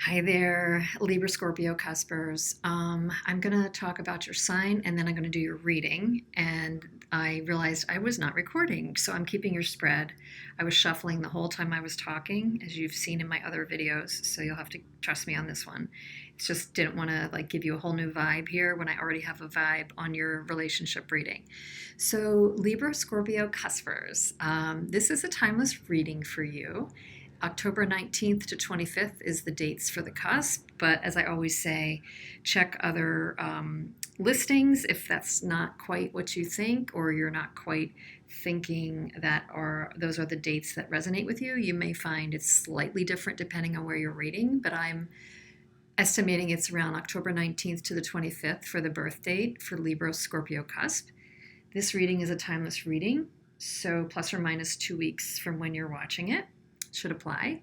Hi there, Libra-Scorpio Cuspers. I'm going to talk about your sign and then I'm going to do your reading. And I realized I was not recording, so I'm keeping your spread. I was shuffling the whole time I was talking, as you've seen in my other videos, so you'll have to trust me on this one. It's just didn't want to give you a whole new vibe here when I already have a vibe on your relationship reading. So Libra-Scorpio Cuspers, this is a timeless reading for you. October 19th to 25th is the dates for the cusp, but as I always say, check other listings if that's not quite what you think or you're not quite thinking that those are the dates that resonate with you. You may find it's slightly different depending on where you're reading, but I'm estimating it's around October 19th to the 25th for the birth date for Libra Scorpio cusp. This reading is a timeless reading, so plus or minus 2 weeks from when you're watching it should apply.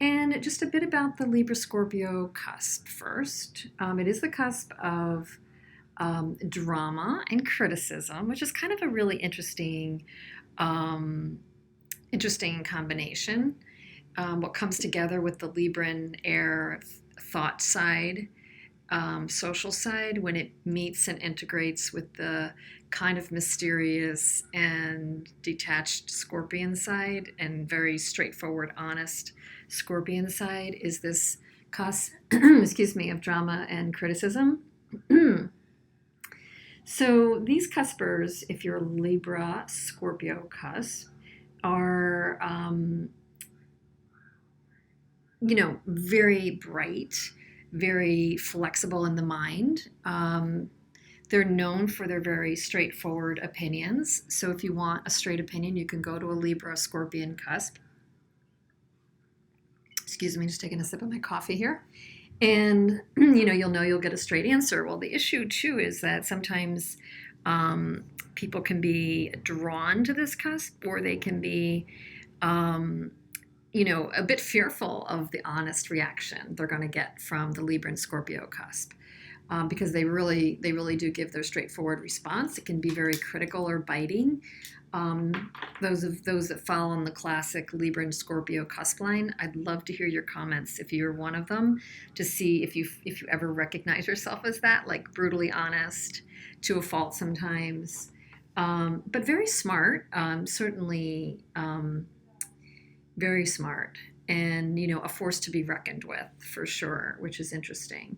And just a bit about the Libra-Scorpio cusp first. It is the cusp of drama and criticism, which is kind of a really interesting combination. What comes together with the Libran air thought side, social side, when it meets and integrates with the kind of mysterious and detached Scorpion side and very straightforward, honest Scorpion side, is this cusp, excuse me, of drama and criticism. So these cuspers, if you're Libra Scorpio cusp, are very bright, very flexible in the mind. They're known for their very straightforward opinions. So if you want a straight opinion, you can go to a Libra Scorpion cusp. Excuse me, just taking a sip of my coffee here. And you'll get a straight answer. Well, the issue too is that sometimes people can be drawn to this cusp, or they can be a bit fearful of the honest reaction they're going to get from the Libra and Scorpio cusp. Because they really do give their straightforward response. It can be very critical or biting. Those that fall on the classic Libra and Scorpio cusp line, I'd love to hear your comments if you're one of them, to see if you ever recognize yourself as that, like brutally honest to a fault sometimes, but very smart, certainly very smart, and a force to be reckoned with for sure, which is interesting.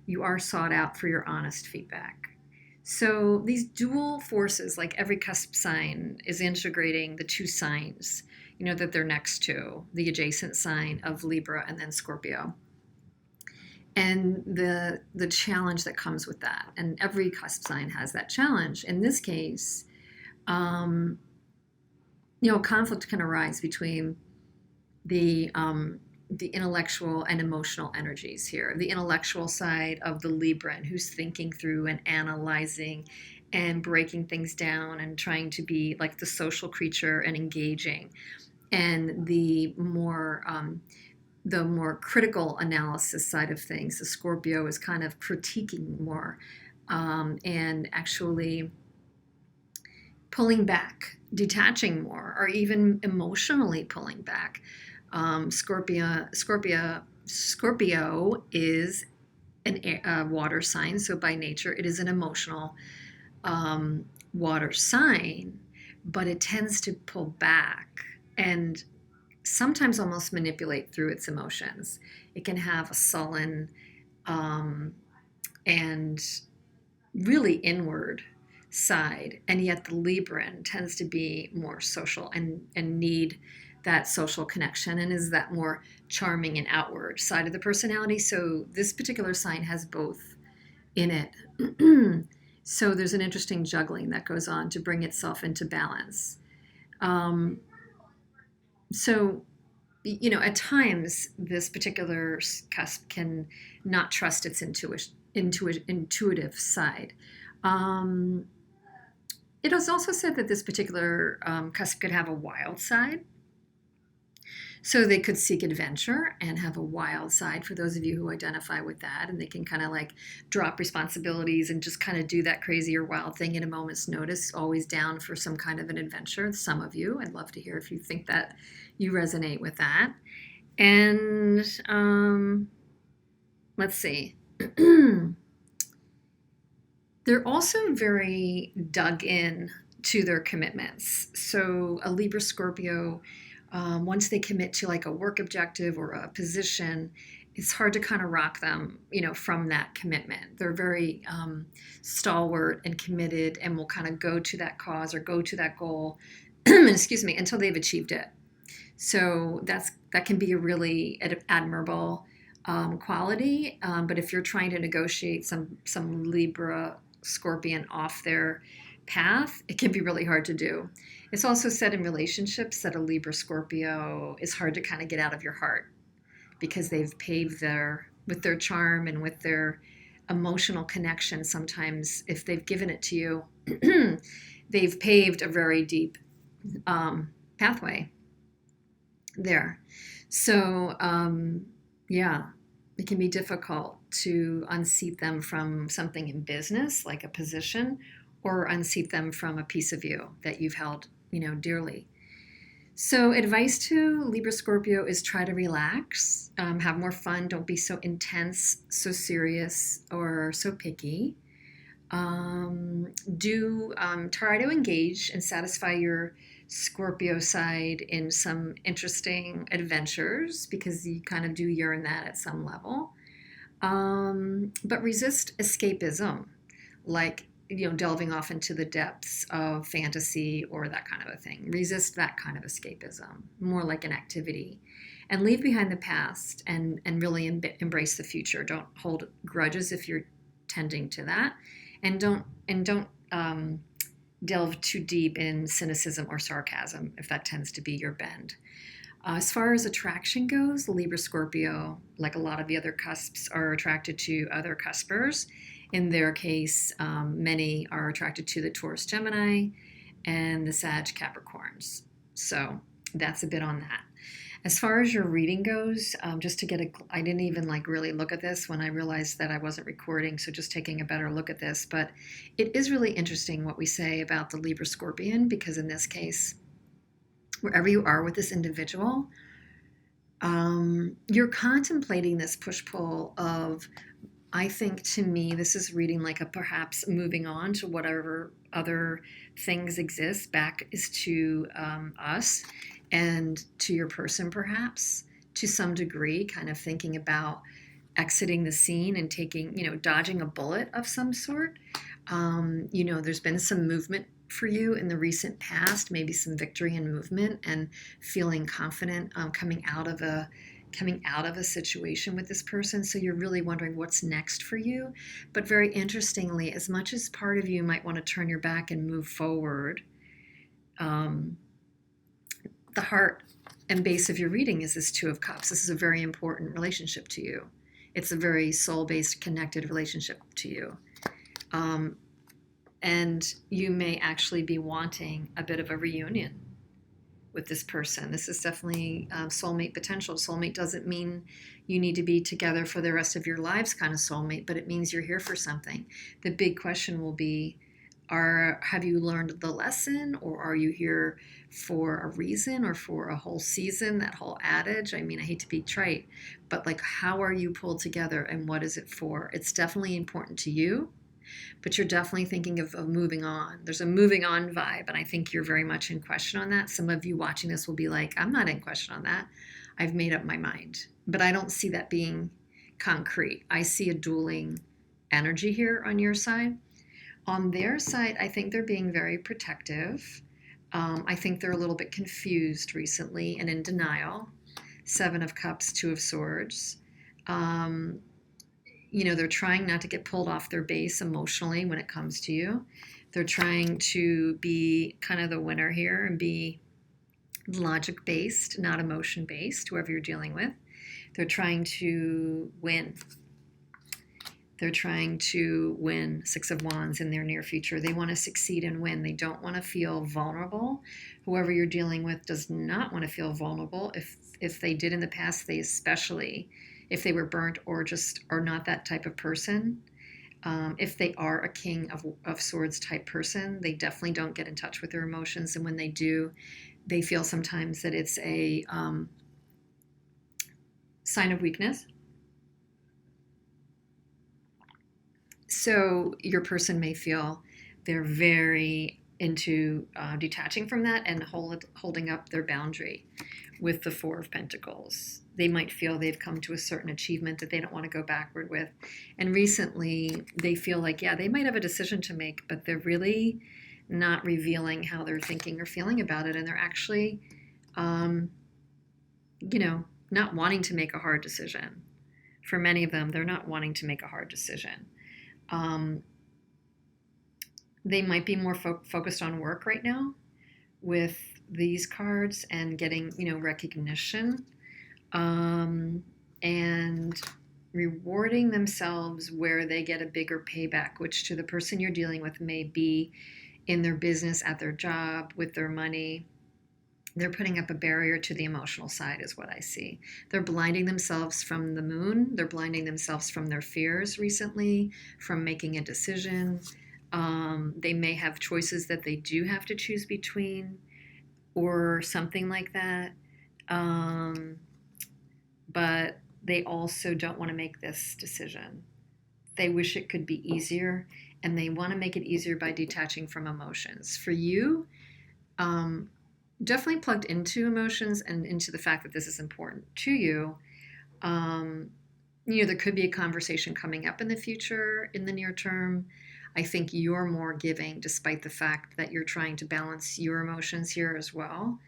You are sought out for your honest feedback. So these dual forces, like every cusp sign, is integrating the two signs, that they're next to, the adjacent sign of Libra and then Scorpio. And the challenge that comes with that. And every cusp sign has that challenge. In this case, conflict can arise between the intellectual and emotional energies here. The intellectual side of the Libran, who's thinking through and analyzing and breaking things down and trying to be like the social creature and engaging. And the more critical analysis side of things, the Scorpio is kind of critiquing more and actually pulling back, detaching more, or even emotionally pulling back. Scorpio is a water sign, so by nature it is an emotional water sign, but it tends to pull back and sometimes almost manipulate through its emotions. It can have a sullen and really inward side, and yet the Libran tends to be more social and need that social connection and is that more charming and outward side of the personality. So this particular sign has both in it. So there's an interesting juggling that goes on to bring itself into balance. At times this particular cusp can not trust its intuitive side. It is also said that this particular cusp could have a wild side. So they could seek adventure and have a wild side for those of you who identify with that. And they can kind of drop responsibilities and just kind of do that crazy or wild thing at a moment's notice, always down for some kind of an adventure. Some of you, I'd love to hear if you think that you resonate with that. And let's see. They're also very dug in to their commitments. So a Libra Scorpio, once they commit to like a work objective or a position, it's hard to kind of rock them, from that commitment. They're very stalwart and committed, and will kind of go to that cause or go to that goal, excuse me, until they've achieved it. So that can be a really admirable quality. But if you're trying to negotiate some Libra Scorpion off their path, it can be really hard to do. It's also said in relationships that a Libra Scorpio is hard to kind of get out of your heart because they've paved with their charm and with their emotional connection. Sometimes, if they've given it to you, they've paved a very deep pathway there. So, yeah, it can be difficult to unseat them from something in business, like a position, or unseat them from a piece of you that you've held, dearly. So, advice to Libra Scorpio is try to relax, have more fun, don't be so intense, so serious, or so picky. Try to engage and satisfy your Scorpio side in some interesting adventures because you kind of do yearn that at some level. But resist escapism, like, delving off into the depths of fantasy or that kind of a thing. Resist that kind of escapism, more like an activity. And leave behind the past and really embrace the future. Don't hold grudges if you're tending to that. And don't delve too deep in cynicism or sarcasm if that tends to be your bend. As far as attraction goes, Libra Scorpio, like a lot of the other cusps, are attracted to other cuspers. In their case, many are attracted to the Taurus Gemini and the Sag Capricorns. So that's a bit on that. As far as your reading goes, just to I didn't even really look at this when I realized that I wasn't recording, so just taking a better look at this. But it is really interesting what we say about the Libra Scorpion, because in this case, wherever you are with this individual, you're contemplating this push-pull of, I think, to me, this is reading like a perhaps moving on to whatever other things exist. Back is to us and to your person, perhaps, to some degree, kind of thinking about exiting the scene and dodging a bullet of some sort. There's been some movement for you in the recent past, maybe some victory and movement, and feeling confident coming out of a situation with this person. So you're really wondering what's next for you. But very interestingly, as much as part of you might want to turn your back and move forward, the heart and base of your reading is this Two of Cups. This is a very important relationship to you. It's a very soul-based, connected relationship to you. And you may actually be wanting a bit of a reunion with this person. This is definitely soulmate potential. Soulmate doesn't mean you need to be together for the rest of your lives kind of soulmate, but it means you're here for something. The big question will be, have you learned the lesson, or are you here for a reason or for a whole season? That whole adage, I hate to be trite, but how are you pulled together and what is it for? It's definitely important to you, but you're definitely thinking of moving on. There's a moving on vibe, and I think you're very much in question on that. Some of you watching this will be like, I'm not in question on that. I've made up my mind. But I don't see that being concrete. I see a dueling energy here on your side. On their side, I think they're being very protective. I think they're a little bit confused recently and in denial. Seven of Cups, Two of Swords. They're trying not to get pulled off their base emotionally when it comes to you. They're trying to be kind of the winner here and be logic-based, not emotion-based, whoever you're dealing with. They're trying to win. They're trying to win. Six of Wands in their near future. They want to succeed and win. They don't want to feel vulnerable. Whoever you're dealing with does not want to feel vulnerable. If they did in the past, they especially, if they were burnt or just are not that type of person. If they are a King of Swords type person, they definitely don't get in touch with their emotions. And when they do, they feel sometimes that it's a sign of weakness. So your person may feel they're very into detaching from that and holding up their boundary with the Four of Pentacles. They might feel they've come to a certain achievement that they don't want to go backward with. And recently they feel like, yeah, they might have a decision to make, but they're really not revealing how they're thinking or feeling about it. And they're actually, um, not wanting to make a hard decision. For many of them, they're not wanting to make a hard decision. Um, they might be more focused on work right now with these cards and getting, recognition, and rewarding themselves where they get a bigger payback, which to the person you're dealing with may be in their business, at their job, with their money. They're putting up a barrier to the emotional side, is what I see. They're blinding themselves from the moon. They're blinding themselves from their fears recently, from making a decision. They may have choices that they do have to choose between, or something like that. But they also don't want to make this decision. They wish it could be easier, and they want to make it easier by detaching from emotions. For you, definitely plugged into emotions and into the fact that this is important to you. There could be a conversation coming up in the future, in the near term. I think you're more giving, despite the fact that you're trying to balance your emotions here as well.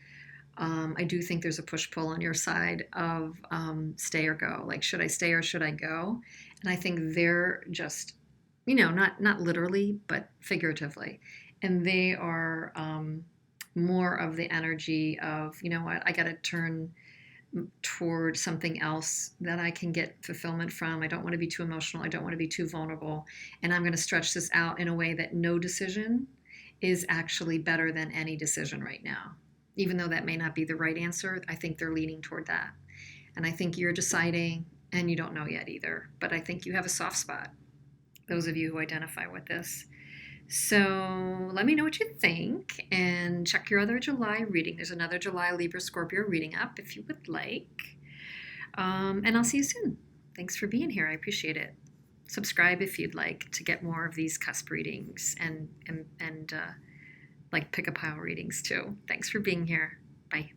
I do think there's a push-pull on your side of stay or go. Like, should I stay or should I go? And I think they're just, not literally, but figuratively. And they are more of the energy of, you know what, I got to turn toward something else that I can get fulfillment from. I don't want to be too emotional. I don't want to be too vulnerable. And I'm going to stretch this out in a way that no decision is actually better than any decision right now. Even though that may not be the right answer, I think they're leaning toward that. And I think you're deciding, and you don't know yet either, but I think you have a soft spot, those of you who identify with this. So let me know what you think, and check your other July reading. There's another July Libra-Scorpio reading up if you would like. And I'll see you soon. Thanks for being here. I appreciate it. Subscribe if you'd like to get more of these cusp readings and like pick a pile readings too. Thanks for being here. Bye.